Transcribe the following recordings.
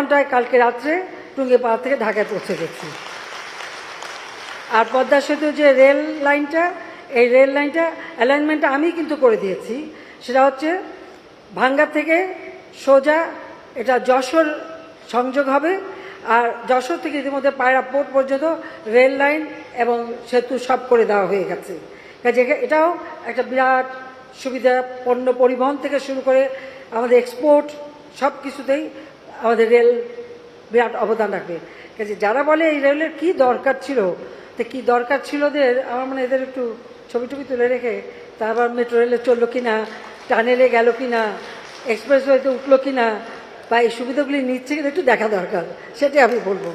ঘন্টায় কালকে রাত্রে টুঙ্গিপাড়া থেকে ঢাকায় পৌঁছে গেছি। আর পদ্মা সেতু যে রেল লাইনটা, এই রেল লাইনটা অ্যালাইনমেন্টটা আমি কিন্তু করে দিয়েছি। সেটা হচ্ছে ভাঙ্গা থেকে সোজা এটা যশোর সংযোগ হবে, আর যশোর থেকে ইতিমধ্যে পায়রা পোর্ট পর্যন্ত রেল লাইন এবং সেতু সব করে দেওয়া হয়ে গেছে। কাজে এটাও একটা বিরাট সুবিধা, পণ্য পরিবহন থেকে শুরু করে আমাদের এক্সপোর্ট সব কিছুতেই আমাদের রেল বিরাট অবদান রাখবে। কাজে যারা বলে এই রেলের কী দরকার ছিল, তো কী দরকার ছিল ওদের, আমার মনে এদের একটু ছবি টবি তুলে রেখে তারপর মেট্রো রেলে চললো কি না, টানেলে গেল কি না, এক্সপ্রেসওয়েতে উঠলো কি না, বা এই সুবিধাগুলি নিচ্ছে কিনা একটু দেখা দরকার, সেটাই আমি বলবো।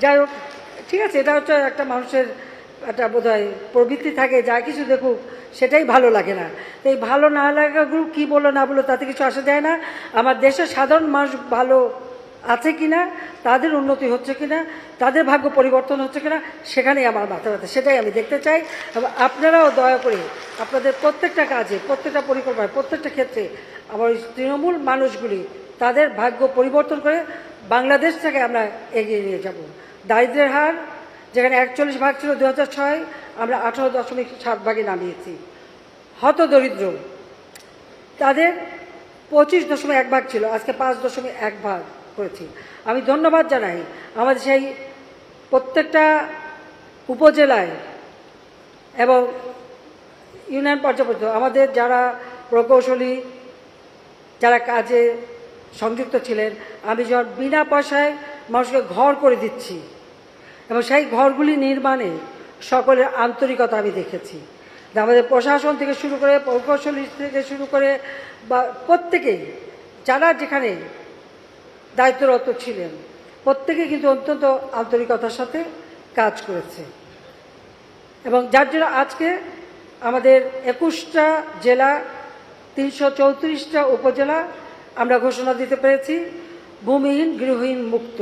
যাই হোক, ঠিক আছে, এটা হচ্ছে একটা মানুষের একটা বোধহয় প্রবৃত্তি থাকে, যা কিছু দেখুক সেটাই ভালো লাগে না। তো এই ভালো না লাগাগুলো কী বললো না বললো তাতে কিছু আসা যায় না। আমার দেশের সাধারণ মানুষ ভালো আছে কিনা, তাদের উন্নতি হচ্ছে কিনা, তাদের ভাগ্য পরিবর্তন হচ্ছে কিনা, সেখানেই আমার মাথা ব্যথা, সেটাই আমি দেখতে চাই। এবং আপনারাও দয়া করে আপনাদের প্রত্যেকটা কাজে, প্রত্যেকটা পরিকল্পনায়, প্রত্যেকটা ক্ষেত্রে আমার ওই তৃণমূল মানুষগুলি তাদের ভাগ্য পরিবর্তন করে বাংলাদেশটাকে আমরা এগিয়ে নিয়ে যাব। দারিদ্র্যের হার যেখানে 41 ভাগ ছিল 2006, আমরা 18.7 ভাগে নামিয়েছি। হতদরিদ্র তাদের 25.1 ভাগ ছিল, আজকে 5.1 ভাগ করেছি। আমি ধন্যবাদ জানাই আমাদের সেই প্রত্যেকটা উপজেলায় এবং ইউনিয়ন পর্যায়ে পর্যন্ত আমাদের যারা প্রকৌশলী, যারা কাজে সংযুক্ত ছিলেন, আমি যখন বিনা পয়সায় মানুষকে ঘর করে দিচ্ছি এবং সেই ঘরগুলি নির্মাণে সকলের আন্তরিকতা আমি দেখেছি। আমাদের প্রশাসন থেকে শুরু করে, প্রকৌশলী থেকে শুরু করে, বা প্রত্যেকেই যারা যেখানে দায়িত্বরত ছিলেন, প্রত্যেকে কিন্তু অত্যন্ত আন্তরিকতার সাথে কাজ করেছে। এবং যার জন্য আজকে আমাদের 21টা জেলা, 334টা উপজেলা আমরা ঘোষণা দিতে পেরেছি ভূমিহীন গৃহহীন মুক্ত।